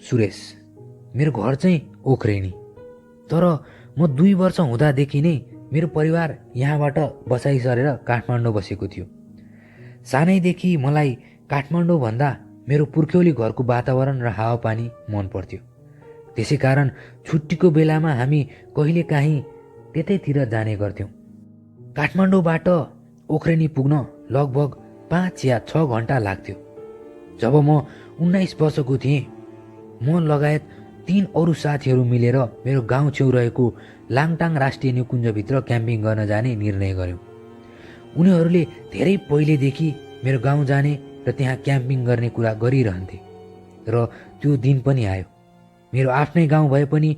सुरेश। मेरो घर चाहिँ ओखरेनी। तर म 2 वर्ष हुँदादेखि नै मेरो परिवार यहाँबाट बसाइ सरेर काठमाडौँ बसेको थियो। सानैदेखि मलाई काठमाडौँभन्दा मेरो पुर्ख्यौली घरको वातावरण र हावापानी मन पर्थ्यो। त्यसै कारण छुट्टीको बेलामा हामी कहिलेकाहीँ त्यतैतिर जाने गर्थ्यौँ। काठमाडौँबाट ओखरेनी पुग्न लगभग 5 या 6 घन्टा लाग्थ्यो। जब म 19 वर्षको थिएँ, म लगायत 3 अरू साथीहरू मिलेर मेरो गाउँ छेउ रहेको लाङटाङ राष्ट्रिय निकुञ्जभित्र क्याम्पिङ गर्न जाने निर्णय गऱ्यौँ। उनीहरूले धेरै पहिलेदेखि मेरो गाउँ जाने र त्यहाँ क्याम्पिङ गर्ने कुरा गरिरहन्थे र त्यो दिन पनि आयो। मेरो आफ्नै गाउँ भए पनि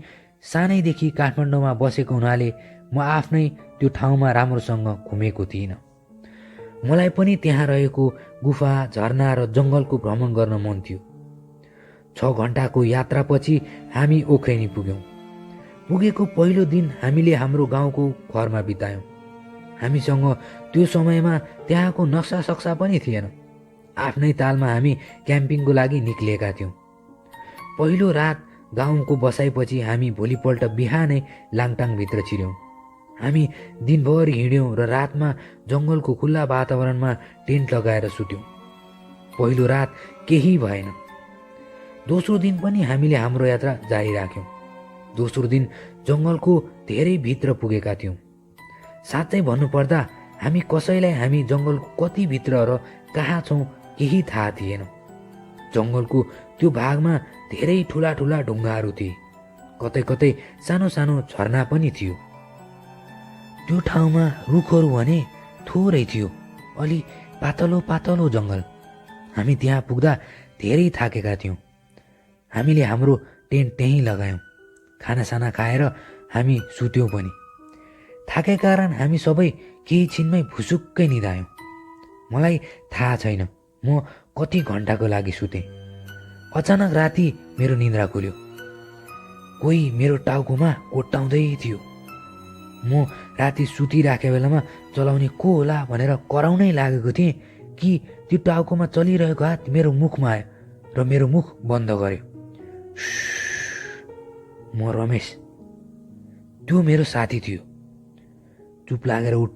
सानैदेखि काठमाडौँमा बसेको हुनाले म आफ्नै त्यो ठाउँमा राम्रोसँग घुमेको थिइनँ। मलाई पनि त्यहाँ रहेको गुफा, झरना र जङ्गलको भ्रमण गर्न मन थियो। 6 घन्टाको यात्रापछि हामी ओखरेनी पुग्यौँ। पुगेको पहिलो दिन हामीले हाम्रो गाउँको घरमा बितायौँ। हामीसँग त्यो समयमा त्यहाँको नक्सा सक्सा पनि थिएन। आफ्नै तालमा हामी क्याम्पिङको लागि निक्लिएका थियौँ। पहिलो रात गाउँको बसाइपछि हामी भोलिपल्ट बिहानै लाङटाङभित्र छिर्यौँ। हामी दिनभर हिँड्यौँ र रातमा जङ्गलको खुल्ला वातावरणमा टेन्ट लगाएर सुत्यौँ। पहिलो रात केही भएन। दोस्रो दिन पनि हामीले हाम्रो यात्रा जारी राख्यौँ। दोस्रो दिन जङ्गलको धेरै भित्र पुगेका थियौँ। साँच्चै भन्नुपर्दा हामी कसैलाई हामी जङ्गलको कति भित्र र कहाँ छौँ केही थाहा थिएन। जङ्गलको त्यो भागमा धेरै ठुला ठुला ढुङ्गाहरू थिए। कतै कतै सानो सानो झरना पनि थियो। त्यो ठाउँमा रुखहरू भने थोरै थियो। अलि पातलो पातलो जङ्गल। हामी त्यहाँ पुग्दा धेरै थाकेका थियौँ। हामीले हाम्रो टेन्ट त्यहीँ लगायौँ। खानासाना खाएर हामी सुत्यौँ पनि। थाकेका कारण हामी सबै केही छिनमै भुसुक्कै निदायौँ। मलाई थाहा छैन म कति घन्टाको लागि सुतेँ। अचानक राति मेरो निन्द्रा खुल्यो। कोही मेरो टाउकोमा कोट्टाउँदै थियो। म राति सुतिराखेको बेलामा चलाउने को होला भनेर कराउनै लागेको थिएँ कि त्यो टाउकोमा चलिरहेको हात मेरो मुखमा आयो र मेरो मुख बन्द गर्यो। म रमेश। त्यो मेरो साथी थियो। चुप लागेर उठ।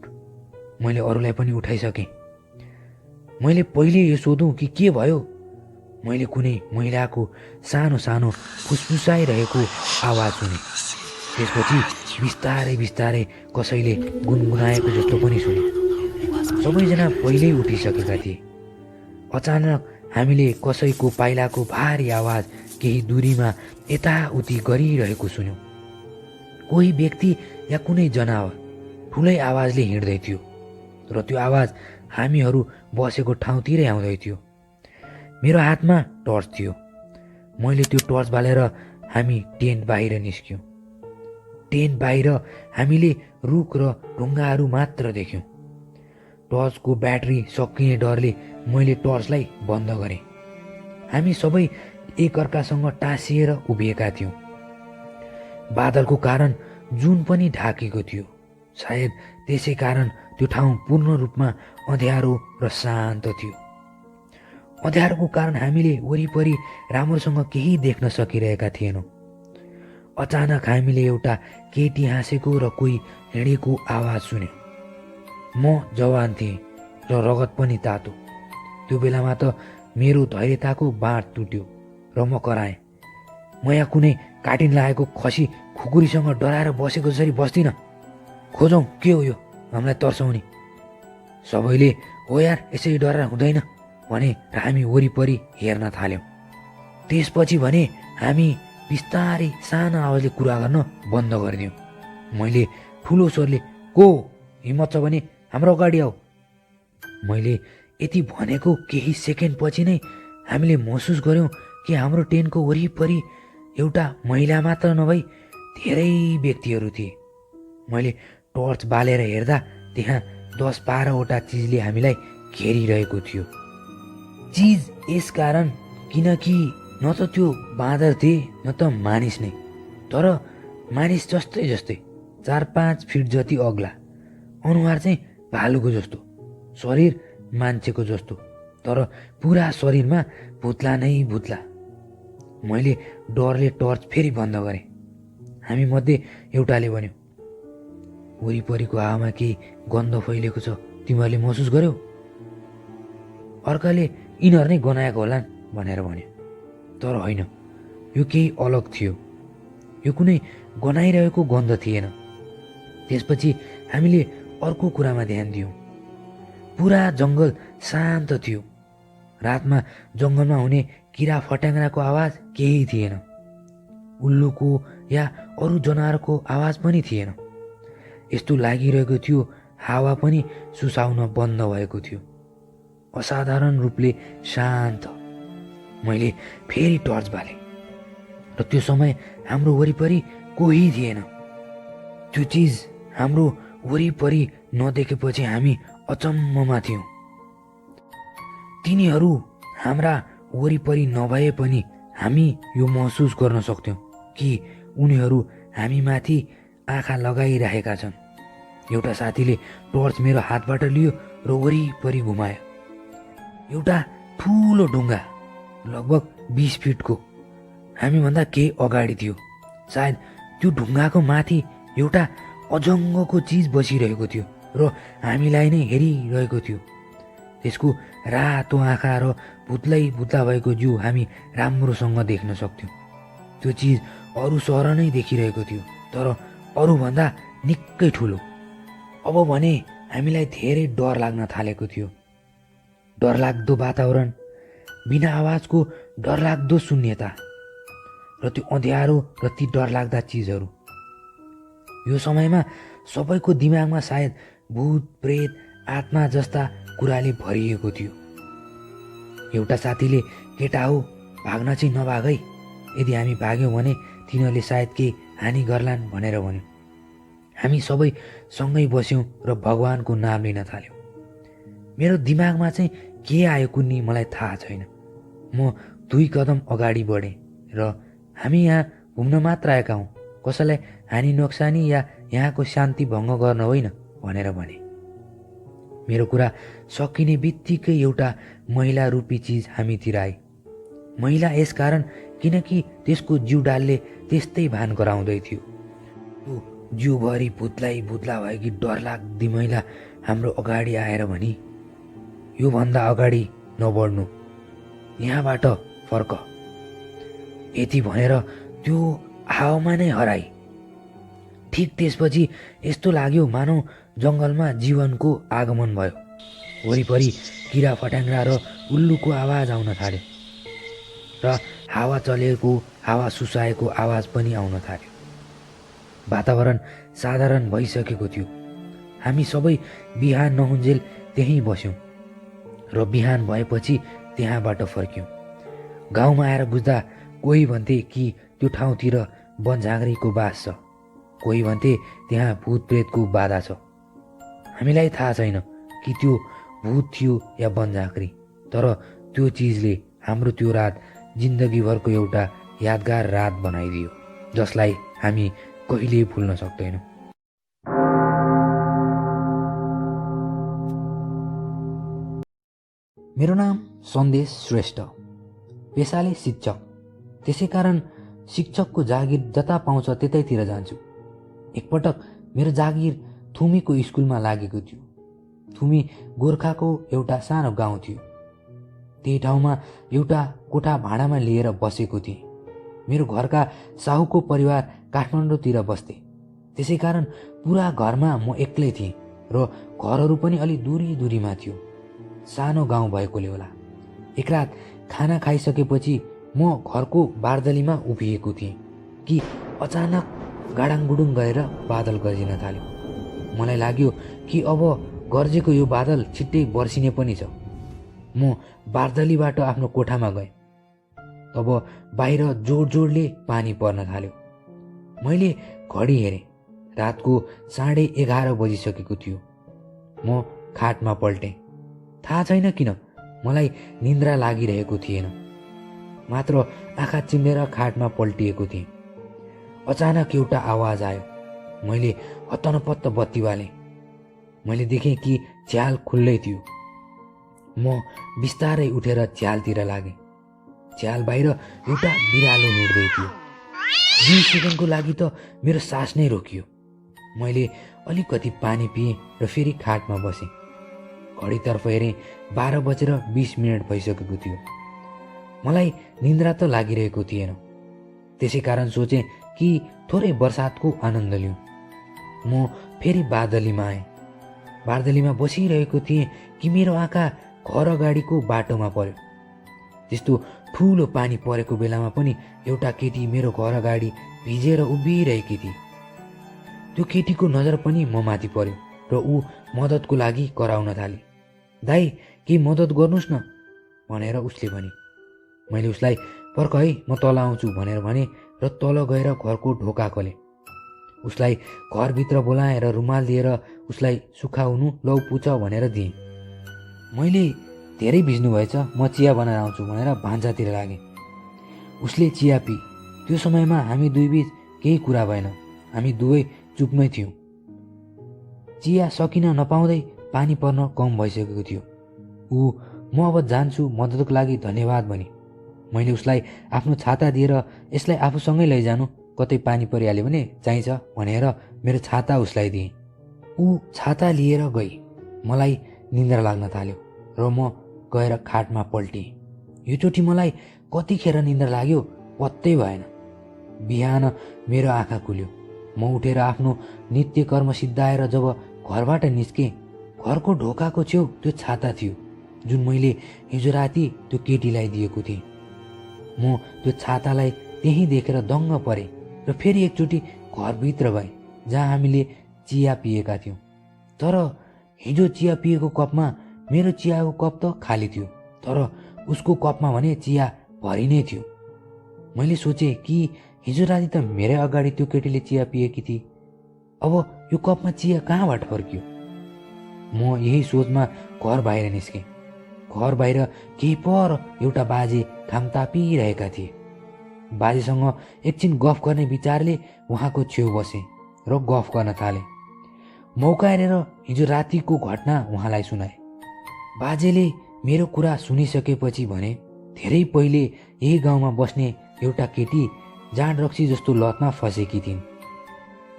मैले अरूलाई पनि उठाइसकेँ। मैले पहिले यो सोधौँ कि के भयो। मैले कुनै महिलाको सानो सानो फुसफुसाइरहेको आवाज सुनेँ। त्यसपछि बिस्तारै बिस्तारै कसैले गुनगुनाएको जस्तो पनि सुनेँ। सबैजना पहिल्यै उठिसकेका थिए। अचानक हामीले कसैको पाइलाको भारी आवाज केही दूरीमा यताउति गरिरहेको सुन्यौँ। कोही व्यक्ति या कुनै जनावर ठुलै आवाजले हिँड्दै थियो र त्यो आवाज हामीहरू बसेको ठाउँतिरै आउँदै थियो। मेरो हातमा टर्च थियो। मैले त्यो टर्च बालेर हामी टेन्ट बाहिर निस्क्यौँ। टेन्ट बाहिर हामीले रुख र ढुङ्गाहरू मात्र देख्यौँ। टर्चको ब्याट्री सकिने डरले मैले टर्चलाई बन्द गरेँ। हामी सबै एकअर्कासँग टाँसिएर उभिएका थियौँ। बादलको कारण जुन पनि ढाकेको थियो। सायद त्यसै कारण त्यो ठाउँ पूर्ण रूपमा अँध्यारो र शान्त थियो। अँध्यारोको कारण हामीले वरिपरि राम्रोसँग केही देख्न सकिरहेका थिएनौँ। अचानक हामीले एउटा केटी हाँसेको र कोही हिँडेको आवाज सुन्यौँ। म जवान थिएँ र रगत पनि तातो। त्यो बेलामा त मेरो धैर्यताको बाँध टुट्यो र म कराएँ, म यहाँ कुनै काटिन लागेको खसी खुकुरीसँग डराएर बसेको जसरी बस्दिनँ। खोजौँ के हो यो हामीलाई तर्साउने। सबैले हो यार यसरी डराएर हुँदैन भने र हामी वरिपरि हेर्न थाल्यौँ। त्यसपछि भने हामी बिस्तारै सानो आवाजले कुरा गर्न बन्द गरिदियौँ। मैले ठुलो स्वरले को हिम्मत छ भने हाम्रो अगाडि आऊ। मैले यति भनेको केही सेकेन्डपछि नै हामीले महसुस गऱ्यौँ कि हाम्रो टेन्टको वरिपरि एउटा महिला मात्र नभई धेरै व्यक्तिहरू थिए। मैले टर्च बालेर हेर्दा त्यहाँ 10-12वटा चिजले हामीलाई घेरिरहेको थियो। चिज यस कारण किनकि न त त्यो बाँदर थिए न त मानिस नै, तर मानिस जस्तै जस्तै 4-5 फिट जति अग्ला, अनुहार चाहिँ भालुको जस्तो, शरीर मान्छेको जस्तो, तर पुरा शरीरमा भुत्ला नै भुत्ला। मैले डरले टर्च फेरि बन्द गरेँ। हामी मध्ये एउटाले भन्यो, वरिपरिको हावामा केही गन्ध फैलिएको छ, तिमीहरूले महसुस गर्यौ? अर्काले यिनीहरू नै गनाएको होलान् भनेर भन्यो। तर होइन, यो केही अलग थियो। यो कुनै गनाइरहेको गन्ध थिएन। त्यसपछि हामीले अर्को कुरामा ध्यान दियौँ। पुरा जङ्गल शान्त थियो। रातमा जङ्गलमा हुने किरा फट्याङ्ग्राको आवाज केही थिएन। उल्लुको या अरू जनावरको आवाज पनि थिएन। यस्तो लागिरहेको थियो हावा पनि सुसाउन बन्द भएको थियो। असाधारण रूपले शान्त। मैले फेरि टर्च बालेँ र त्यो समय हाम्रो वरिपरि कोही थिएन। त्यो चिज हाम्रो वरिपरि नदेखेपछि हामी अचम्ममा थियौँ। तिनीहरू हाम्रा वरिपरि नभए पनि हामी यो महसुस गर्न सक्थ्यौँ कि उनीहरू हामीमाथि आँखा लगाइरहेका छन्। एउटा साथीले टर्च मेरो हातबाट लियो र वरिपरि घुमायो। एउटा ठुलो ढुङ्गा लगभग 20 फिटको हामीभन्दा केही अगाडि थियो। सायद त्यो ढुङ्गाको माथि एउटा अजङ्गको चिज बसिरहेको थियो र हामीलाई नै हेरिरहेको थियो। त्यसको रातो आँखा र भुत्लै भुत्ला भएको जिउ हामी राम्रोसँग देख्न सक्थ्यौँ। त्यो चिज अरू सहर नै देखिरहेको थियो, तर अरूभन्दा निकै ठुलो। अब भने हामीलाई धेरै डर लाग्न थालेको थियो। डरलाग्दो वातावरण, बिना आवाजको डरलाग्दो शून्यता र त्यो अँध्यारो र ती डरलाग्दा चिजहरू। यो समयमा सबैको दिमागमा सायद भूत प्रेत आत्मा जस्ता कुराले भरिएको थियो। एउटा साथीले, केटा हो, भाग्न चाहिँ नभाग है, यदि हामी भाग्यौँ भने तिनीहरूले सायद केही हानि गर्लान् भनेर भन्यो। हामी सबै सँगै बस्यौँ र भगवानको नाम लिन थाल्यौँ। मेरो दिमागमा चाहिँ के आयो कुन्नी मलाई थाहा छैन। म 2 कदम अगाडि बढेँ र हामी यहाँ घुम्न मात्र आएका हौँ, कसैलाई हानि नोक्सानी या यहाँको शान्ति भङ्ग गर्न होइन भनेर भने। मेरो कुरा सकिने बित्तिकै एउटा महिला रूपी चिज हामीतिर आई। महिला यसकारण किनकि त्यसको जिउडालले त्यस्तै भान गराउँदै थियो। त्यो जिउभरि भुत्लाई भुत्ला भएकी डरलाग्दी महिला हाम्रो अगाडि आएर भनी, योभन्दा अगाडि नबढ्नु, यहाँबाट फर्क। यति भनेर त्यो हावामा नै हराई। ठिक त्यसपछि यस्तो लाग्यो मानौ जङ्गलमा जीवनको आगमन भयो। वरिपरि किरा फट्याङ्ग्रा र उल्लुको आवाज आउन थाल्यो र हावा चलेको, हावा सुसाएको आवाज पनि आउन थाल्यो। वातावरण साधारण भइसकेको थियो। हामी सबै बिहान नहुन्जेल त्यहीँ बस्यौँ र बिहान भएपछि त्यहाँबाट फर्क्यौँ। गाउँमा आएर बुझ्दा कोही भन्थे कि त्यो ठाउँतिर बनझाँक्रीको बास छ, कोही भन्थे त्यहाँ भूत प्रेतको बाधा छ। हामीलाई थाहा छैन कि त्यो भूत थियो या बनझाँक्री, तर त्यो चिजले हाम्रो त्यो रात जिन्दगीभरको एउटा यादगार रात बनाइदियो, जसलाई हामी कहिल्यै भुल्न सक्दैनौँ। मेरो नाम सन्देश श्रेष्ठ, पेसाले शिक्षक। त्यसै कारण शिक्षकको जागिर जता पाउँछ त्यतैतिर जान्छु। एकपटक मेरो जागिर थुमीको स्कुलमा लागेको थियो। थुमी गोर्खाको एउटा सानो गाउँ थियो। त्यही ठाउँमा एउटा कोठा भाडामा लिएर बसेको थिएँ। मेरो घरका साहुको परिवार काठमाडौँतिर बस्थे, त्यसै कारण पुरा घरमा म एक्लै थिएँ र घरहरू पनि अलि दूरीमा थियो। सानो गाउँ भएकोले होला। एक रात खाना खाइसकेपछि म घरको बार्दलीमा उभिएको थिएँ कि अचानक गाडाङगुडुङ गरेर बादल गर्जिन थाल्यो। मलाई लाग्यो कि अब गर्जेको यो बादल छिट्टै बर्सिने पनि छ। म बार्दलीबाट आफ्नो कोठामा गएँ। तब बाहिर जोडले पानी पर्न थाल्यो। मैले घडी हेरेँ, रातको 11:30 बजिसकेको थियो। म खाटमा पल्टेँ। थाहा छैन किन मलाई निन्द्रा लागिरहेको थिएन, मात्र आँखा चिम्लेर खाटमा पल्टिएको थिएँ। अचानक एउटा आवाज आयो। मैले हत्तनपत्त बत्ती बालेँ। मैले देखेँ कि झ्याल खुल्लै थियो। म बिस्तारै उठेर झ्यालतिर लागेँ। झ्याल बाहिर एउटा बिरालो हिँड्दै थियो। 2 सेकेन्डको लागि त मेरो सास नै रोकियो। मैले अलिकति पानी पिएँ र फेरि खाटमा बसेँ। घडीतर्फ हेरेँ 12:20 भइसकेको थियो। मलाई निन्द्रा त लागिरहेको थिएन। त्यसै कारण सोचेँ कि थोरै बर्सातको आनन्द लिउँ। म फेरि बार्दलीमा आएँ। बार्दलीमा बसिरहेको थिएँ कि मेरो आँखा घर अगाडिको बाटोमा पर्यो। त्यस्तो ठुलो पानी परेको बेलामा पनि एउटा केटी मेरो घर अगाडि भिजेर उभिरहेकी थिए। त्यो केटीको नजर पनि म माथि पर्यो र ऊ मद्दतको लागि कराउन थाली। दाइ, केही मद्दत गर्नुहोस् न भनेर उसले भने। मैले उसलाई पर्ख है, म तल आउँछु भनेर भने र तल गएर घरको ढोका खोलेँ। उसलाई घरभित्र बोलाएँ र रुमाल दिएर उसलाई सुकाउनु लौ पुछ भनेर दिएँ। मैले धेरै भिज्नु भएछ, म चिया बनाएर आउँछु भनेर भान्सातिर लागेँ। उसले चिया पी। त्यो समयमा हामी दुई बीच केही कुरा भएन। हामी दुवै चुपमै थियौँ। चिया सकिन नपाउँदै पानी पर्न कम भइसकेको थियो। ऊ म अब जान्छु, मद्दतको लागि धन्यवाद भनी। मैले उसलाई आफ्नो छाता दिएर यसलाई आफूसँगै लैजानु, कतै पानी परिहाल्यो भने चाहिन्छ भनेर मेरो छाता उसलाई दिएँ। ऊ छाता लिएर गई। मलाई निन्द्रा लाग्न थाल्यो र म गएर खाटमा पल्टिएँ। योचोटि मलाई कतिखेर निन्द्रा लाग्यो पत्तै भएन। बिहान मेरो आँखा खुल्यो। म उठेर आफ्नो नित्य कर्म सिद्धाएर जब घरबाट निस्केँ, घरको ढोकाको छेउ त्यो छाता थियो जुन मैले हिजो राति त्यो केटीलाई दिएको थिएँ। म त्यो छातालाई त्यहीँ देखेर दङ्ग परेँ र फेरि एकचोटि घरभित्र गएँ जहाँ हामीले चिया पिएका थियौँ। तर हिजो चिया पिएको कपमा मेरो चियाको कप त खाली थियो, तर उसको कपमा भने चिया भरि नै थियो। मैले सोचेँ कि हिजो राति त मेरै अगाडि त्यो केटीले चिया पिएकी थिए, अब यो कपमा चिया कहाँबाट फर्कियो? म यही सोचमा घर बाहिर निस्केँ। घर बाहिर केही पर एउटा बाजे घाम तापिरहेका थिए। बाजेसँग एकछिन गफ गर्ने विचारले उहाँको छेउ बसेँ र गफ गर्न थालेँ। मौका हेरेर हिजो रातिको घटना उहाँलाई सुनाएँ। बाजेले मेरो कुरा सुनिसकेपछि भने, धेरै पहिले यही गाउँमा बस्ने एउटा केटी जाँड रक्सी जस्तो लतमा फँसेकी थिइन्।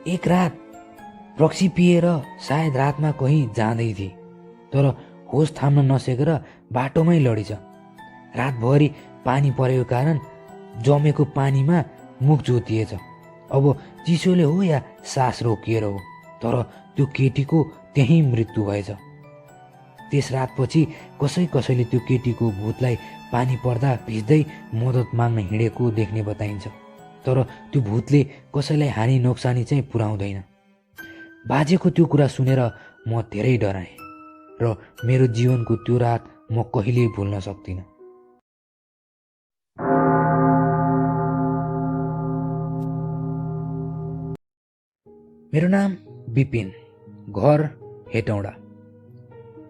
एक रात रक्सी पिएर सायद रातमा कहीँ जाँदै थिए, तर होस थाम्न नसकेर बाटोमै लडेछ। रातभरि पानी परेको कारण जमेको पानीमा मुख जोतिएछ। अब चिसोले हो या सास रोकिएर हो, तर त्यो केटीको त्यहीँ मृत्यु भएछ। त्यस रातपछि कसैले त्यो केटीको भूतलाई पानी पर्दा भिज्दै मद्दत माग्न हिँडेको देख्ने बताइन्छ, तर त्यो भूतले कसैलाई हानि नोक्सानी चाहिँ पुर्याउँदैन। बाजेको त्यो कुरा सुनेर म धेरै डराएँ र मेरो जीवनको त्यो रात म कहिल्यै भुल्न सक्दिनँ। मेरो नाम विपिन, घर हेटौँडा।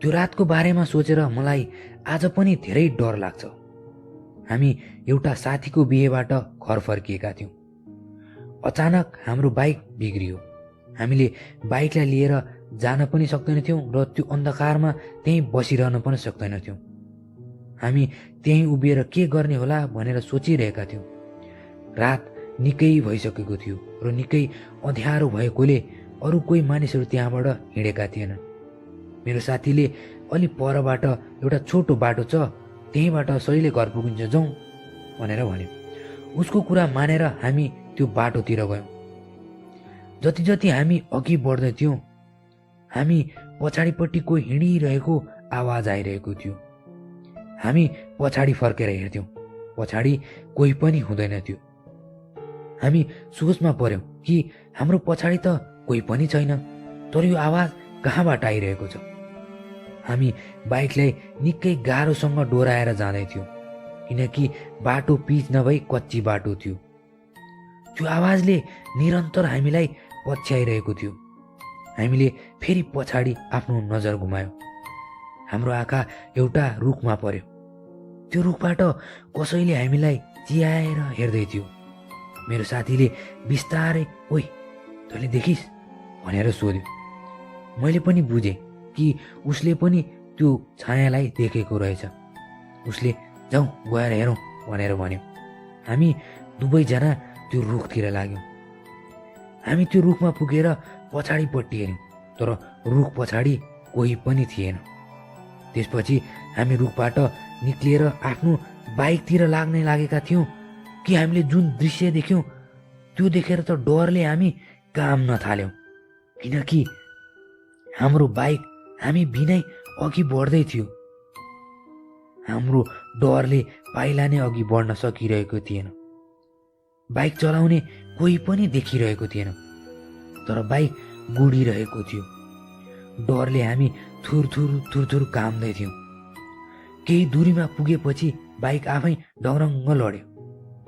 त्यो रातको बारेमा सोचेर मलाई आज पनि धेरै डर लाग्छ। हामी एउटा साथीको बिहेबाट घर फर्किएका थियौँ। अचानक हाम्रो बाइक बिग्रियो। हामीले बाइकलाई लिएर जान पनि सक्दैनथ्यौँ र त्यो अन्धकारमा त्यहीँ बसिरहन पनि सक्दैनथ्यौँ। हामी त्यहीँ उभिएर के गर्ने होला भनेर सोचिरहेका थियौँ। रात निकै भइसकेको थियो र निकै अँध्यारो भएकोले अरू कोही मानिसहरू त्यहाँबाट हिँडेका थिएनन्। मेरो साथीले अलि परबाट एउटा छोटो बाटो छ, त्यहीँबाट सजिलै घर पुगिन्छ, जाउँ भनेर भन्यो। उसको कुरा मानेर हामी त्यो बाटोतिर गयौँ। जति जति हामी अघि बढ्दैथ्यौँ, हामी पछाडिपट्टि कोही हिँडिरहेको आवाज आइरहेको थियो। हामी पछाडि फर्केर हेर्थ्यौँ, पछाडि कोही पनि हुँदैन थियो। हामी सोचमा पर्यौँ कि हाम्रो पछाडि त कोही पनि छैन, तर यो आवाज कहाँबाट आइरहेको छ। हामी बाइकलाई निकै गाह्रोसँग डोराएर जाँदैथ्यौँ, किनकि बाटो पिच नभई कच्ची बाटो थियो। त्यो आवाजले निरन्तर हामीलाई पछ्याइरहेको थियो। हामीले फेरि पछाडि आफ्नो नजर घुमायौँ। हाम्रो आँखा एउटा रुखमा पर्यो। त्यो रुखबाट कसैले हामीलाई चियाएर हेर्दै थियो। मेरो साथीले बिस्तारै, ओइ तैँले देखिस् भनेर सोध्यो। मैले पनि बुझेँ कि उसले पनि त्यो छायालाई देखेको रहेछ। उसले जाउँ गएर हेरौँ भनेर भन्यो। हामी दुवैजना त्यो रुखतिर लाग्यौँ। हामी त्यो रुखमा पुगेर पछाडिपट्टि हेऱ्यौँ, तर रुख पछाडि कोही पनि थिएन। त्यसपछि हामी रुखबाट निक्लिएर आफ्नो बाइकतिर लाग्नै लागेका थियौँ कि हामीले जुन दृश्य देख्यौँ त्यो देखेर त डरले हामी काम्न थाल्यौँ, किनकि हाम्रो बाइक हामी बिनै अघि बढ्दै थियो। हाम्रो डरले पाइला नै अघि बढ्न सकिरहेको थिएन। बाइक चलाउने कोही पनि देखिरहेको थिएन, तर बाइक गुडिरहेको थियो। डरले हामी थुरथुर काम्दै थियौँ। केही दूरीमा पुगेपछि बाइक आफै डङरङ्ग लड्यो।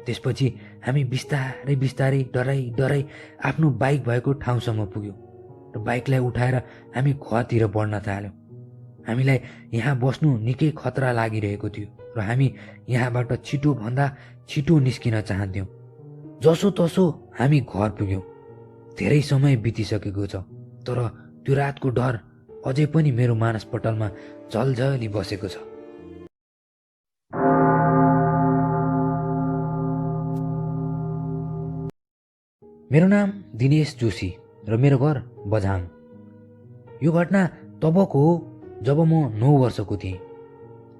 त्यसपछि हामी बिस्तारै बिस्तारै डराइ आफ्नो बाइक भएको ठाउँसम्म पुग्यौँ र बाइकलाई उठाएर हामी घरतिर बढ्न थाल्यौँ। हामीलाई यहाँ बस्नु निकै खतरा लागिरहेको थियो र हामी यहाँबाट छिटोभन्दा छिटो निस्किन चाहन्थ्यौँ। जसोतसो हामी घर पुग्यौँ। धेरै समय बितिसकेको छ, तर त्यो रातको डर अझै पनि मेरो मानसपटलमा झलझली बसेको छ। मेरो नाम दिनेश जोशी र मेरो घर बझाङ। यो घटना तबको हो जब म 9 वर्षको थिएँ।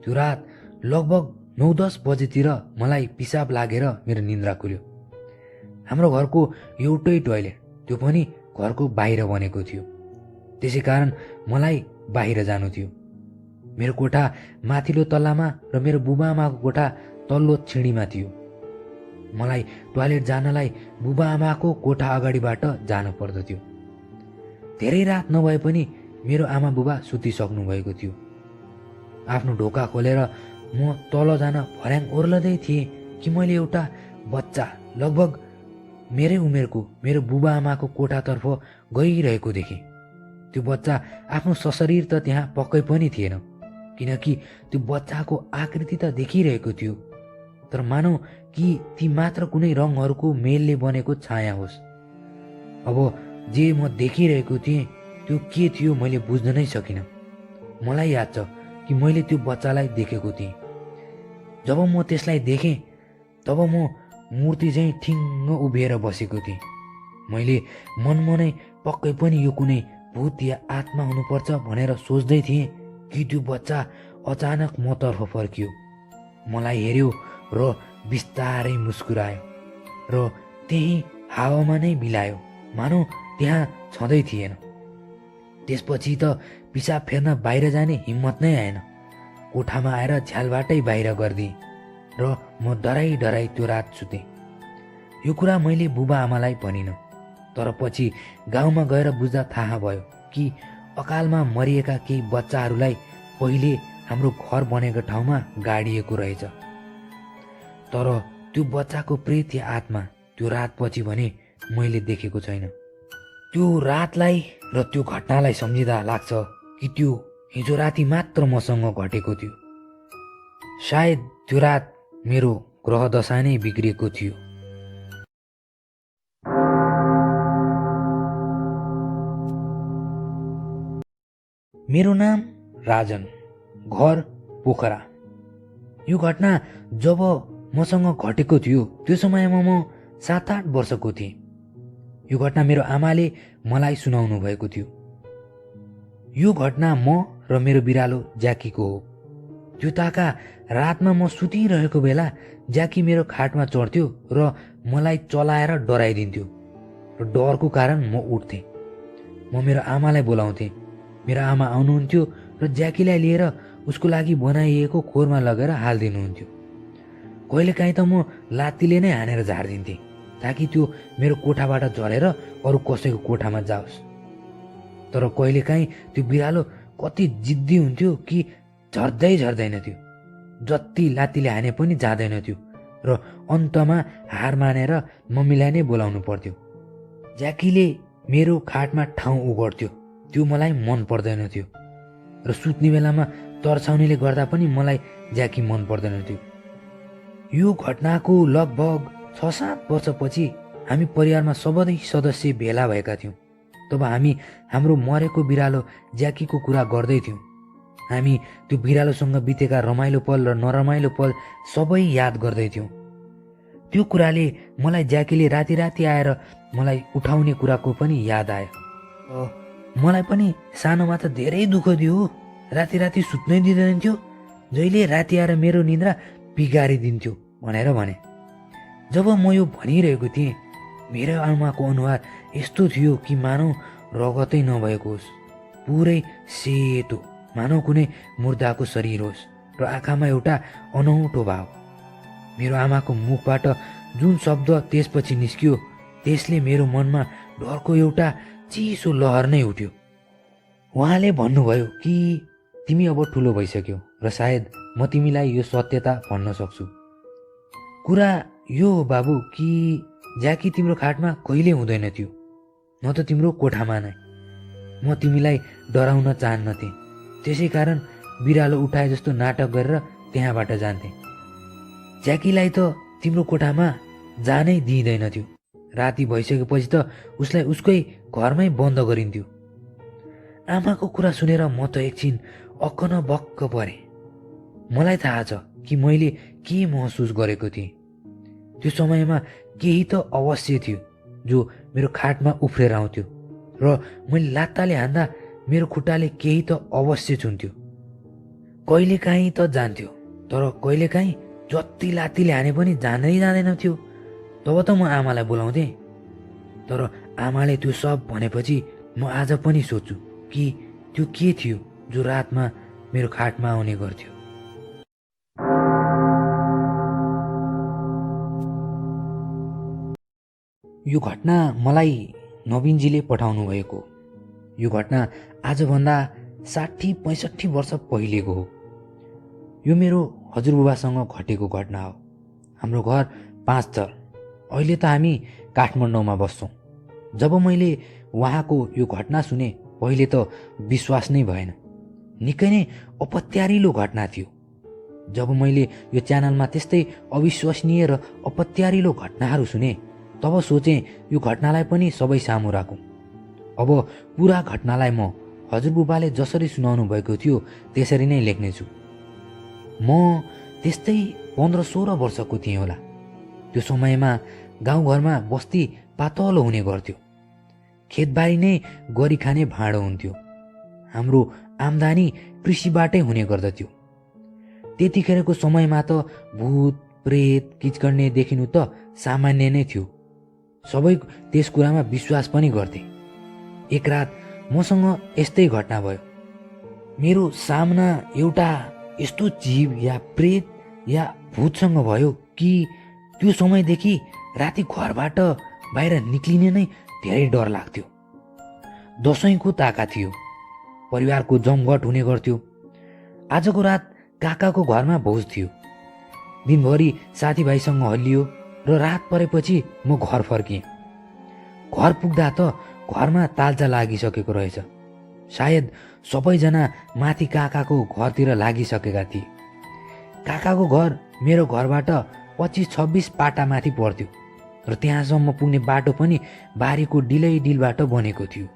त्यो रात लगभग 9-10 बजेतिर मलाई पिसाब लागेर मेरो निन्द्रा खुल्यो। हाम्रो घरको एउटै टोयलेट, त्यो पनि घरको बाहिर बनेको थियो। त्यसै कारण मलाई बाहिर जानु थियो। मेरो कोठा माथिल्लो तल्लामा र मेरो बुबाआमाको कोठा तल्लो छिडीमा थियो। मलाई टोयलेट जानलाई बुबाआमाको कोठा अगाडिबाट जानु पर्दथ्यो। धेरै रात नभए पनि मेरो आमा बुबा सुतिसक्नु भएको थियो। आफ्नो ढोका खोलेर म तल जान भर्याङ ओर्लदै थिएँ कि मैले एउटा बच्चा लगभग मेरै उमेरको मेरो बुबाआमाको कोठातर्फ गइरहेको देखेँ। त्यो बच्चा आफ्नो सशरीर त त्यहाँ पक्कै पनि थिएन, किनकि त्यो बच्चाको आकृति त देखिरहेको थियो, तर मानौ कि ती मात्र कुनै रङहरूको मेलले बनेको छाया होस्। अब जे म देखिरहेको थिएँ त्यो के थियो मैले बुझ्न नै सकिनँ। मलाई याद छ कि मैले त्यो बच्चालाई देखेको थिएँ। जब म त्यसलाई देखेँ तब म मूर्ति चाहिँ ठिङ्ग उभिएर बसेको थिएँ। मैले मनमनै पक्कै पनि यो कुनै भूत या आत्मा हुनुपर्छ भनेर सोच्दै थिएँ कि त्यो बच्चा अचानक मतर्फ फर्कियो, मलाई हेऱ्यो र बिस्तारै मुस्कुरायो र त्यही हावामा नै बिलायो, मानौ त्यहाँ छँदै थिएन। त्यसपछि त पिसाब फेर्न बाहिर जाने हिम्मत नै आएन। कोठामा आएर झ्यालबाटै बाहिर गरिदिएँ र म डराइ त्यो रात सुतेँ। यो कुरा मैले बुबाआमालाई भनिनँ, तर पछि गाउँमा गएर बुझ्दा थाहा भयो कि अकालमा मरिएका केही बच्चाहरूलाई पहिले हाम्रो घर बनेको ठाउँमा गाडिएको रहेछ। तर त्यो बच्चाको प्रेत या आत्मा त्यो रातपछि भने मैले देखेको छैन। त्यो रातलाई र त्यो घटनालाई सम्झिँदा लाग्छ कि त्यो हिजो राति मात्र मसँग घटेको थियो। सायद त्यो रात मेरो ग्रह दशा नै बिग्रिएको थियो। मेरो नाम राजन, घर पोखरा। यो घटना जब मसँग घटेको थियो त्यो समयमा म 7-8 वर्षको थिएँ। यो घटना मेरो आमाले मलाई सुनाउनु भएको थियो। यो घटना म र मेरो बिरालो ज्याकीको हो। त्यो ताका रातमा म सुतिरहेको बेला ज्याकी मेरो खाटमा चढ्थ्यो र मलाई चलाएर डराइदिन्थ्यो र डरको कारण म उठ्थेँ। म मेरो आमालाई बोलाउँथेँ। मेरो आमा आउनुहुन्थ्यो र ज्याकीलाई लिएर उसको लागि बनाइएको खोरमा लगेर हालिदिनुहुन्थ्यो। कहिलेकाहीँ त म लात्तीले नै हानेर झारिदिन्थेँ ताकि त्यो मेरो कोठाबाट झरेर अरू कसैको कोठामा जाओस्। तर कहिलेकाहीँ त्यो बिरालो कति जिद्दी हुन्थ्यो कि झर्दैन थियो। जति लात्तीले हाने पनि जाँदैन थियो र अन्तमा हार मानेर मम्मीलाई नै बोलाउनु पर्थ्यो। ज्याकीले मेरो खाटमा ठाउँ ओगट्थ्यो, त्यो मलाई मन पर्दैन थियो र सुत्ने बेलामा तर्साउनेले गर्दा पनि मलाई ज्याकी मन पर्दैन थियो। यो घटनाको लगभग 6-7 वर्षपछि हामी परिवारमा सबै सदस्य भेला भएका थियौँ। तब हामी हाम्रो मरेको बिरालो ज्याकीको कुरा गर्दै थियौँ। हामी त्यो बिरालोसँग बितेका रमाइलो पल र नरमाइलो पल सबै याद गर्दैथ्यौँ। त्यो कुराले मलाई ज्याकीले राति राति आएर मलाई उठाउने कुराको पनि याद आयो। मलाई पनि सानोमा त धेरै दुःख दियो हो। राति राति सुत्नै दिँदैन थियो, जहिले राति आएर मेरो निद्रा बिगारिदिन्थ्यो भनेर भने। जब म यो भनिरहेको थिएँ, मेरो आमाको अनुहार यस्तो थियो कि मानौ रगतै नभएको होस्, पुरै सेतो, मानौ कुनै मुर्दाको शरीर होस्, र आँखामा एउटा अनौठो भाव। मेरो आमाको मुखबाट जुन शब्द त्यसपछि निस्कियो, त्यसले मेरो मनमा डरको एउटा चिसो लहर नै उठ्यो। उहाँले भन्नुभयो कि तिमी अब ठुलो भइसक्यौ र सायद म तिमीलाई यो सत्यता भन्न सक्छु। कुरा यो हो बाबु कि ज्याकी तिम्रो खाटमा कहिले हुँदैन थियो, न त तिम्रो कोठामा नै। म तिमीलाई डराउन चाहन्नथेँ, त्यसै कारण बिरालो उठाए जस्तो नाटक गरेर त्यहाँबाट जान्थेँ। ज्याकीलाई त तिम्रो कोठामा जानै दिँदैन थियो। राति भइसकेपछि त उसलाई उसकै घरमै बन्द गरिन्थ्यो। आमाको कुरा सुनेर म त एकछिन अक्क न बक्क परेँ। मलाई थाहा छ कि मैले के महसुस गरेको थिएँ। त्यो समयमा केही त अवश्य थियो जो मेरो खाटमा उफ्रेर आउँथ्यो र मैले लात्ताले हान्दा मेरो खुट्टाले केही त अवश्य छुन्थ्यो। कहिलेकाहीँ त जान्थ्यो, तर कहिलेकाहीँ जति लात्तीले हाने पनि जाँदै जाँदैन थियो। तब त म आमालाई बोलाउँथेँ, तर आमाले त्यो सब भनेपछि म आज पनि सोच्छु कि त्यो के थियो जो रातमा मेरो खाटमा आउने गर्थ्यो। यो घटना मलाई नवीनजीले पठाउनु भएको। यो घटना आजभन्दा 60-65 वर्ष पहिलेको हो। यो मेरो हजुरबुबासँग घटेको घटना हो। हाम्रो घर 5 थर। अहिले त हामी काठमाडौँमा बस्छौँ। जब मैले उहाँको यो घटना सुने, पहिले त विश्वास नै भएन। निकै नै अपत्यारिलो घटना थियो। जब मैले यो च्यानलमा त्यस्तै अविश्वसनीय र अपत्यारिलो घटनाहरू सुने, तब सोचेँ यो घटनालाई पनि सबै सामु राखौँ। अब पुरा घटनालाई म हजुरबुबाले जसरी सुनाउनु भएको थियो त्यसरी नै लेख्नेछु। म त्यस्तै 15-16 वर्षको थिएँ होला। त्यो समयमा गाउँघरमा बस्ती पातलो हुने गर्थ्यो। खेतबारी नै गरी खाने भाँडो हुन्थ्यो। हाम्रो आम्दानी कृषिबाटै हुने गर्दथ्यो। त्यतिखेरको समयमा त भूत प्रेत किचकर्ने देखिनु त सामान्य नै थियो। सबै त्यस कुरामा विश्वास पनि गर्थे। एक रात मसँग यस्तै घटना भयो। मेरो सामना एउटा यस्तो जीव या प्रेत या भूतसँग भयो कि त्यो समयदेखि राति घरबाट बाहिर निक्लिने नै धेरै डर लाग्थ्यो। दसैँको ताका थियो, परिवारको जमघट हुने गर्थ्यो। आजको रात काकाको घरमा भोज थियो। दिनभरि साथीभाइसँग हल्लियो र रात परेपछि म घर फर्किएँ। घर पुग्दा त घरमा तालचा लागिसकेको रहेछ। सायद सबैजना माथि काकाको घरतिर लागिसकेका थिए। काकाको घर मेरो घरबाट 25-26 पाटा माथि पर्थ्यो र त्यहाँसम्म पुग्ने बाटो पनि बारीको डिलै डिलबाट बनेको थियो।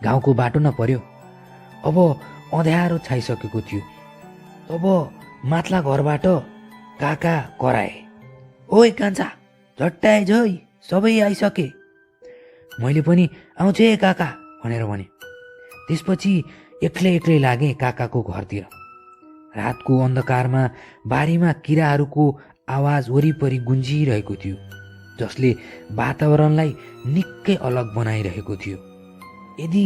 गाउँको बाटो न पर्यो। अब अँध्यारो छाइसकेको थियो। तब माथला घरबाट काका कराए, ओइ कान्छा, झट्टै आइज है, सबै आइसके। मैले पनि आउँछु है काका भनेर भने। त्यसपछि एक्लै एक्लै लागेँ काकाको घरतिर। रातको अन्धकारमा बारीमा किराहरूको आवाज वरिपरि गुन्जिरहेको थियो, जसले वातावरणलाई निकै अलग बनाइरहेको थियो। यदि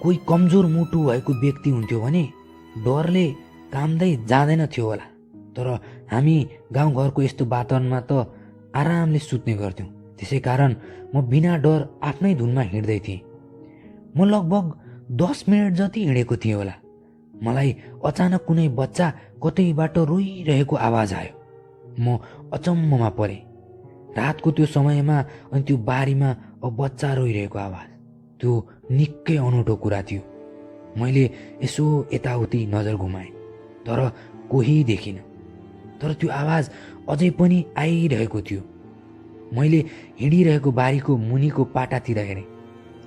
कोही कमजोर मुटु भएको व्यक्ति हुन्थ्यो भने डरले काम्दै जाँदैन थियो होला, तर हामी गाउँघरको यस्तो वातावरणमा त आरामले सुत्ने गर्थ्यौँ। त्यसै कारण म बिना डर आफ्नै धुनमा हिँड्दै थिएँ। म लगभग 10 मिनट जति हिँडेको थिएँ होला। मलाई अचानक कुनै बच्चा कतैबाट रोइरहेको आवाज आयो। म अचम्ममा परेँ। रातको त्यो समयमा अनि त्यो बारीमा अब बच्चा रोइरहेको आवाज, त्यो निकै अनौठो कुरा थियो। मैले यसो यताउति नजर घुमाएँ, तर कोही देखिनँ। तर त्यो आवाज अझै पनि आइरहेको थियो। मैले हिँडिरहेको बारीको मुनिको पाटातिर हेरेँ,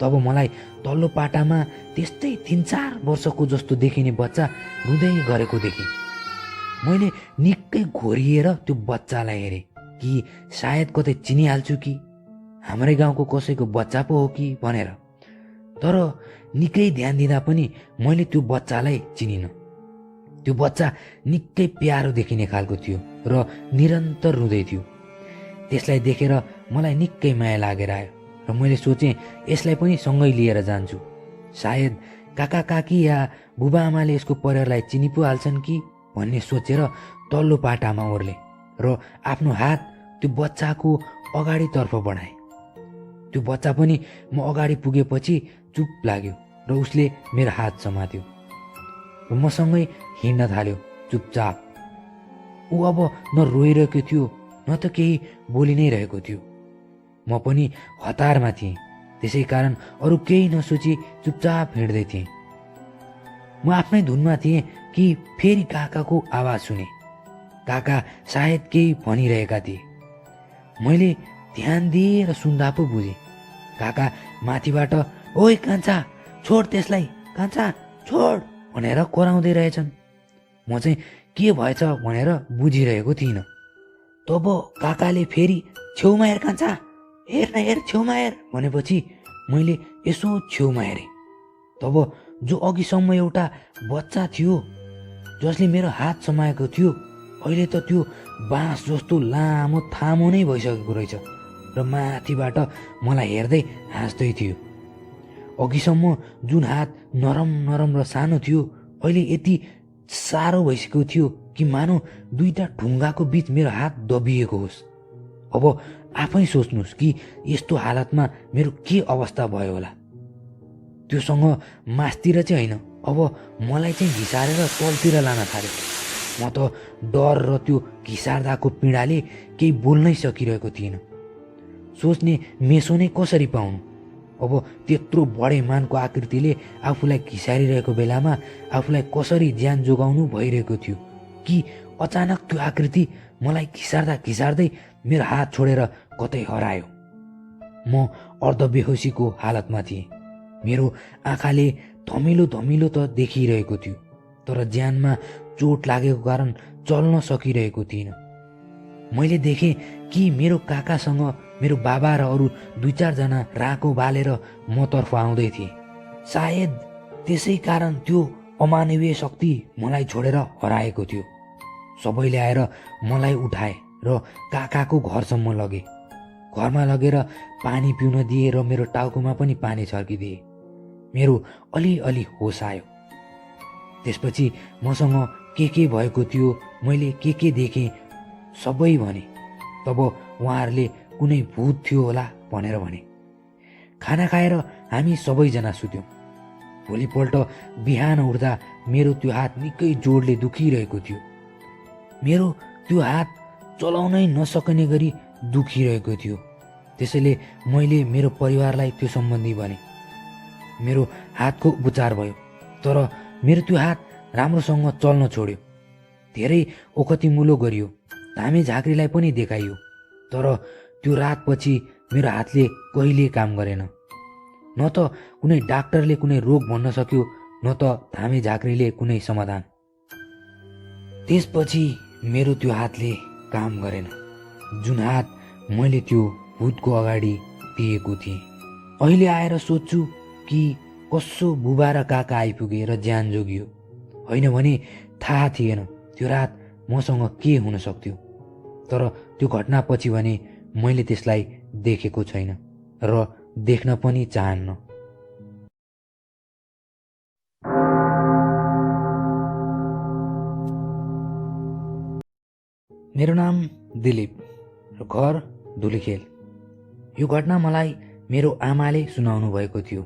तब मलाई तल्लो पाटामा त्यस्तै 3-4 वर्षको जस्तो देखिने बच्चा रुँदै गरेको देखेँ। मैले निकै घोरिएर त्यो बच्चालाई हेरेँ कि सायद कतै चिनिहाल्छु कि हाम्रै गाउँको कसैको बच्चा पो हो कि भनेर। तर निकै ध्यान दिँदा पनि मैले त्यो बच्चालाई चिनिनँ। त्यो बच्चा निकै प्यारो देखिने खालको थियो र निरन्तर रुँदै थियो। त्यसलाई देखेर मलाई निकै माया लागेर आयो र मैले सोचेँ यसलाई पनि सँगै लिएर जान्छु। सायद काका काकी या बुबा आमाले यसको परिवारलाई चिनि पो हाल्छन् कि भन्ने सोचेर तल्लो पाटामा ओर्लेँ र आफ्नो हात त्यो बच्चाको अगाडितर्फ बढाएँ। त्यो बच्चा पनि म अगाडि पुगेपछि चुप लाग्यो र उसले मेरो हात समात्यो र मसँगै हिँड्न थाल्यो चुपचाप। ऊ अब न रोइरहेको थियो न त केही बोलि नै रहेको थियो। म पनि हतारमा थिएँ, त्यसै कारण अरू केही नसोची चुपचाप हिँड्दै थिएँ। म आफ्नै धुनमा थिएँ कि फेरि काकाको आवाज सुने। काका सायद केही भनिरहेका थिए। मैले ध्यान दिएर सुन्दा पो बुझेँ काका माथिबाट ओइ कान्छा छोड त्यसलाई, कान्छा छोड भनेर कराउँदै रहेछन्। म चाहिँ के भएछ भनेर बुझिरहेको थिइनँ। तब काकाले फेरि छेउमा हेर कान्छा, हेर न हेर छेउमा हेर भनेपछि मैले यसो छेउमा हेरेँ। तब जो अघिसम्म एउटा बच्चा थियो जसले मेरो हात समाएको थियो अहिले त त्यो बाँस जस्तो लामो थामो नै भइसकेको रहेछ र माथिबाट मलाई हेर्दै हाँस्दै थियो। अघिसम्म जुन हात नरम नरम र सानो थियो अहिले यति साह्रो भइसकेको थियो कि मानौ दुईटा ढुङ्गाको बीच मेरो हात दबिएको होस्। अब आफै सोच्नुहोस् कि यस्तो हालतमा मेरो के अवस्था भयो होला। त्योसँग मासतिर चाहिँ होइन, अब मलाई चाहिँ घिसारेर तलतिर लान थाल्यो। म त डर र त्यो घिसार्दाको पीडाले केही बोल्नै सकिरहेको थिइनँ। सोच्ने मेसो नै कसरी पाउनु। अब त्यत्रो बढेमानको आकृतिले आफूलाई घिसारिरहेको बेलामा आफूलाई कसरी ज्यान जोगाउनु भइरहेको थियो कि अचानक त्यो आकृति मलाई घिसार्दा घिसार्दै मेरो हात छोडेर कतै हरायो। म अर्धबेहोसीको हालतमा थिएँ। मेरो आँखाले धमिलो धमिलो त देखिरहेको थियो तर ज्यानमा चोट लागेको कारण चल्न सकिरहेको थिइनँ। मैले देखेँ कि मेरो काकासँग मेरो बाबा र अरू 2-4 जना राको बालेर मतर्फ आउँदै थिए। सायद त्यसै कारण त्यो अमानवीय शक्ति मलाई छोडेर हराएको थियो। सबैले आएर मलाई उठाए र काकाको घरसम्म लगे। घरमा लगेर पानी पिउन दिए र मेरो टाउकोमा पनि पानी छर्किदिए। मेरो अलिअलि होस आयो। त्यसपछि मसँग के भएको थियो, मैले के देखेँ सबै भने। तब उहाँहरूले कुनै भूत थियो होला भनेर भने। खाना खाएर हामी सबैजना सुत्यौँ। भोलिपल्ट बिहान उठ्दा मेरो त्यो हात निकै जोडले दुखिरहेको थियो। मेरो त्यो हात चलाउनै नसक्ने गरी दुखिरहेको थियो। त्यसैले मैले मेरो परिवारलाई त्यो सम्बन्धी भने। मेरो हातको उपचार भयो तर मेरो त्यो हात राम्रोसँग चल्न छोड्यो। धेरै ओखतिमुलो गरियो, धामी झाँक्रीलाई पनि देखाइयो तर त्यो रातपछि मेरो हातले कहिले काम गरेन। न त कुनै डाक्टरले कुनै रोग भन्न सक्यो न त धामी झाँक्रीले कुनै समाधान। त्यसपछि मेरो त्यो हातले काम गरेन जुन हात मैले त्यो भूतको अगाडि दिएको थिएँ। अहिले आएर सोच्छु कि कसो बुबा र काका आइपुगे र ज्यान जोगियो, होइन भने थाहा थिएन त्यो रात मसँग के हुन सक्थ्यो। तर त्यो घटनापछि भने मैले त्यसलाई देखेको छैन र देख्न पनि चाहन्न। मेरो नाम दिलीप र घर धुलीखेल। यो घटना मलाई मेरो आमाले सुनाउनु भएको थियो।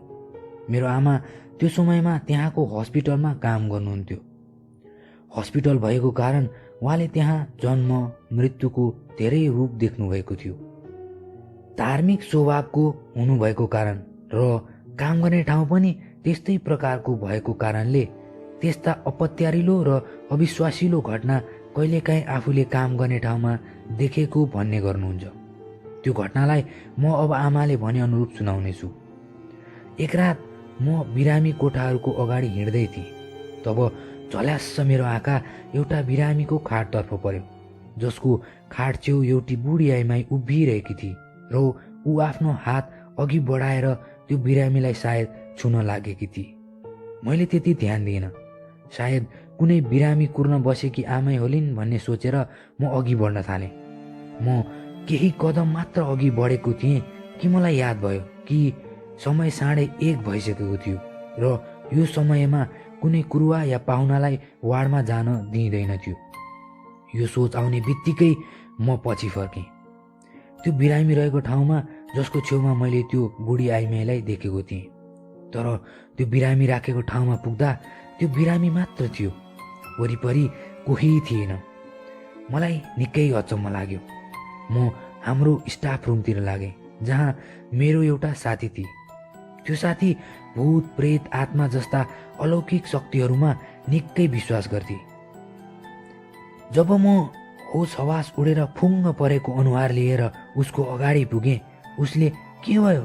मेरो आमा त्यो समयमा त्यहाँको हस्पिटलमा काम गर्नुहुन्थ्यो। हस्पिटल भएको कारण उहाँले त्यहाँ जन्म मृत्युको धेरै रूप देख्नुभएको थियो। धार्मिक स्वभावको हुनुभएको कारण र काम गर्ने ठाउँ पनि त्यस्तै प्रकारको भएको कारणले त्यस्ता अपत्यारिलो र अविश्वासिलो घटना कहिलेकाहीँ आफूले काम गर्ने ठाउँमा देखेको भन्ने गर्नुहुन्छ। त्यो घटनालाई म अब आमाले भने अनुरूप सुनाउनेछु। एक रात म बिरामी कोठाहरूको अगाडि हिँड्दै थिएँ। तब झल्यास्स मेरो आँखा एउटा बिरामीको खाटतर्फ पर्यो, जसको खाट छेउ एउटी बुढी आइमाई उभिरहेकी थिए र ऊ आफ्नो हात अघि बढाएर त्यो बिरामीलाई सायद छुन लागेकी थिए। मैले त्यति ध्यान दिएन। सायद कुनै बिरामी कुर्न बसेकी आमै होलिन् भन्ने सोचेर म अघि बढ्न थालेँ। म केही कदम मात्र अघि बढेको थिएँ कि मलाई याद भयो कि समय 1:30 भइसकेको थियो र यो समयमा कुनै कुरुवा या पाहुनालाई वार्डमा जान दिइँदैन थियो। यो सोच आउने बित्तिकै म पछि फर्केँ। त्यो बिरामी रहेको ठाउँमा जसको छेउमा मैले त्यो बुढी आइमाईलाई देखेको थिएँ। तर त्यो बिरामी राखेको ठाउँमा पुग्दा त्यो बिरामी मात्र थियो, वरिपरि कोही थिएन। मलाई निकै अचम्म लाग्यो। म हाम्रो स्टाफ रुमतिर लागेँ, जहाँ मेरो एउटा साथी थिए। त्यो साथी भूत प्रेत आत्मा जस्ता अलौकिक शक्तिहरूमा निकै विश्वास गर्थे। जब म होस हवास उडेर फुङ्ग परेको अनुहार लिएर उसको अगाडि पुगेँ, उसले के भयो,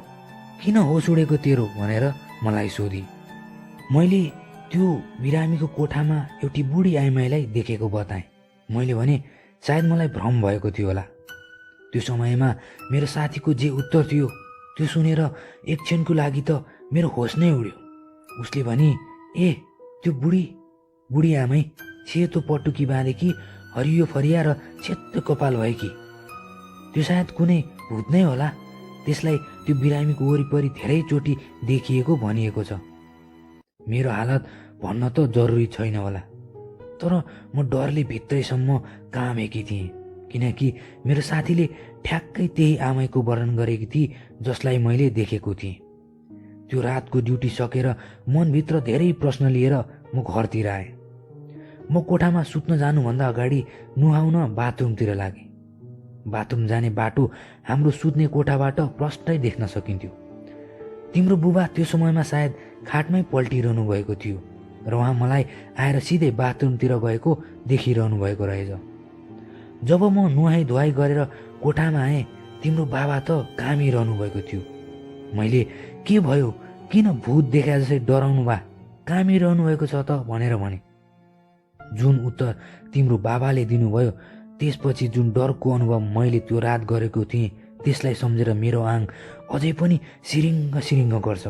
किन होस उडेको तेरो भनेर मलाई सोधी। मैले त्यो बिरामीको कोठामा एउटी बुढी आइमाईलाई देखेको बताएँ। मैले भने सायद मलाई भ्रम भएको थियो होला। त्यो समयमा मेरो साथीको जे उत्तर थियो त्यो सुनेर एक क्षणको लागि त मेरो होस नै उड्यो। उसले भने, ए त्यो बुढी आमै सेतो पटुकी बाँधेकी, हरियो फरिया र सेतो कपाल भएकी, त्यो सायद कुनै भूत नै होला। त्यसलाई त्यो बिरामीको वरिपरि धेरैचोटि देखिएको भनिएको छ। मेरो हालत भन्न त जरुरी छैन होला, तर म डरले भित्रैसम्म कामेकी थिएँ, किनकि मेरो साथीले ठ्याक्कै त्यही आमैको वर्णन गरेकी थिए जसलाई मैले देखेको थिएँ। त्यो रातको ड्युटी सकेर मनभित्र धेरै प्रश्न लिएर म घरतिर आएँ। म कोठामा सुत्न जानुभन्दा अगाडि नुहाउन बाथरुमतिर लागेँ। बाथरुम जाने बाटो हाम्रो सुत्ने कोठाबाट प्रष्टै देख्न सकिन्थ्यो। तिम्रो बुबा त्यो समयमा सायद खाटमै पल्टिरहनु भएको थियो र उहाँ मलाई आएर सिधै बाथरुमतिर गएको देखिरहनु भएको रहेछ। जब म नुहाई धुवाई गरेर कोठामा आएँ, तिम्रो बाबा त कामिरहनु भएको थियो। मैले के भयो, किन भूत देखा जसै डराउनु भा, कामिरहनु भएको छ त भनेर भने। जुन उत्तर तिम्रो बाबाले दिनुभयो, त्यसपछि जुन डरको अनुभव मैले त्यो रात गरेको थिएँ, त्यसलाई सम्झेर मेरो आङ अझै पनि सिरिङ्ग सिरिङ्ग गर्छ।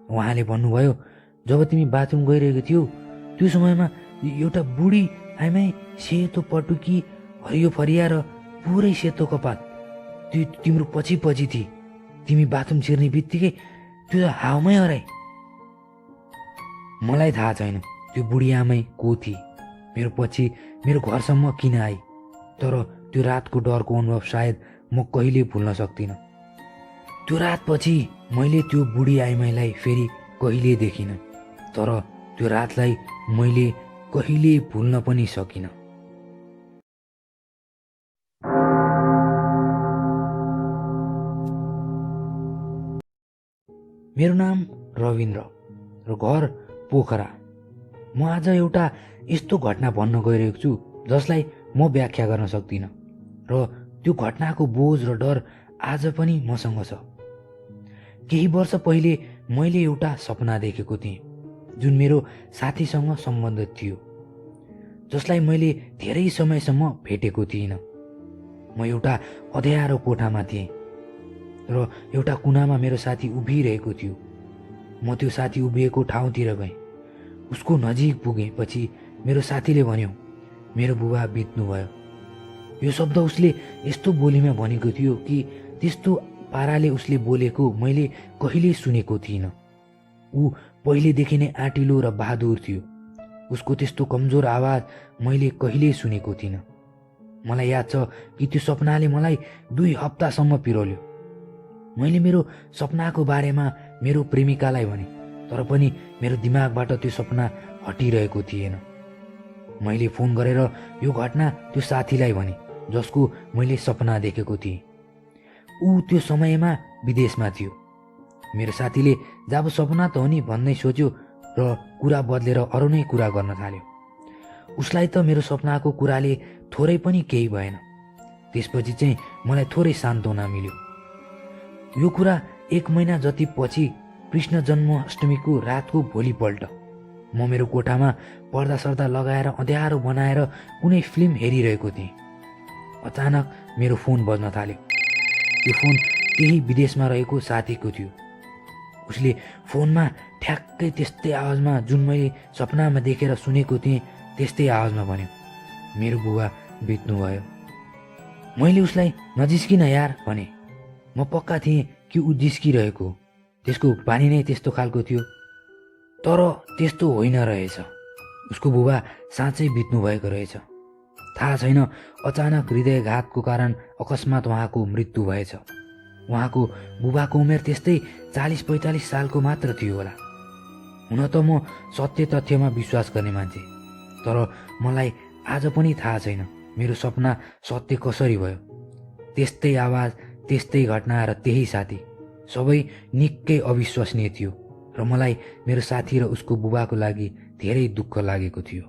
उहाँले भन्नुभयो, जब तिमी बाथरुम गइरहेको थियौ त्यो समयमा एउटा बुढी आइमाई, सेतो पटुकी, हरियो फरिया र पुरै सेतो कपाल, त्यो तिम्रो पछि पछि थिए। तिमी बाथरुम छिर्ने बित्तिकै त्यो हावामै हराए। मलाई थाहा छैन त्यो बुढी आमै को थिए, मेरो पछि मेरो घरसम्म किन आई, तर त्यो रातको डरको अनुभव सायद म कहिले भुल्न सक्दिनँ। त्यो रातपछि मैले त्यो बुढी आइमाईलाई फेरि कहिले देखिनँ, तर त्यो रातलाई मैले कहिले भुल्न पनि सकिनँ। मेरो नाम रविन्द्र र घर पोखरा। म आज एउटा यस्तो घटना भन्न गइरहेको छु जसलाई म व्याख्या गर्न सक्दिनँ र त्यो घटनाको बोझ र डर आज पनि मसँग छ। केही वर्ष पहिले मैले एउटा सपना देखेको थिएँ जुन मेरो साथीसँग सम्बन्धित थियो, जसलाई मैले धेरै समयसम्म भेटेको थिइनँ। म एउटा अँध्यारो कोठामा थिएँ र एउटा कुनामा मेरो साथी उभिरहेको थियो। म त्यो साथी उभिएको ठाउँतिर गएँ। उसको नजिक पुगेपछि मेरो साथीले भन्यो, मेरो बुबा बित्नुभयो। यो शब्द उसले यस्तो बोलीमा भनेको थियो कि त्यस्तो पाराले उसले बोलेको मैले कहिल्यै सुनेको थिइनँ। ऊ पहिलेदेखि नै आँटिलो र बहादुर थियो। उसको त्यस्तो कमजोर आवाज मैले कहिल्यै सुनेको थिइनँ। मलाई याद छ कि त्यो सपनाले मलाई 2 हप्तासम्म पिरोल्यो। मैले मेरो सपनाको बारेमा मेरो प्रेमिकालाई भने, तर पनि मेरो दिमागबाट त्यो सपना हटिरहेको थिएन। मैले फोन गरेर यो घटना त्यो साथीलाई भने जसको मैले सपना देखेको थिएँ। ऊ त्यो समयमा विदेशमा थियो। मेरो साथीले जब सपना त हो नि भन्दै सोच्यो र कुरा बदलेर अरू नै कुरा गर्न थाल्यो। उसलाई त मेरो सपनाको कुराले थोरै पनि केही भएन। त्यसपछि चाहिँ मलाई थोरै सान्त्वना मिल्यो। यो कुरा 1 महिना जति पछि कृष्ण जन्माष्टमीको रातको भोलिपल्ट म मेरो कोठामा पर्दा सर्दा लगाएर अँध्यारो बनाएर कुनै फिल्म हेरिरहेको थिएँ। अचानक मेरो फोन बज्न थाल्यो। त्यो फोन त्यही विदेशमा रहेको साथीको थियो। उसले फोनमा ठ्याक्कै त्यस्तै आवाजमा, जुन मैले सपनामा देखेर सुनेको थिएँ त्यस्तै आवाजमा भन्यो, मेरो बुबा बित्नुभयो। मैले उसलाई नजिस्किन यार भने। म पक्का थिएँ कि ऊ जिस्किरहेको हो, त्यसको बानी नै त्यस्तो खालको थियो। तर त्यस्तो होइन रहेछ। उसको बुबा साँच्चै बित्नुभएको रहेछ। थाहा छैन, अचानक हृदयघातको कारण अकस्मात उहाँको मृत्यु भएछ। उहाँको बुबाको उमेर त्यस्तै 40-45 सालको मात्र थियो होला। हुन त म सत्य तथ्यमा विश्वास गर्ने मान्छे, तर मलाई आज पनि थाहा छैन मेरो सपना सत्य कसरी भयो। त्यस्तै आवाज, त्यस्तै घटना र त्यही साथी, सबै निकै अविश्वसनीय थियो र मलाई मेरो साथी र उसको बुबाको लागि धेरै दुःख लागेको थियो।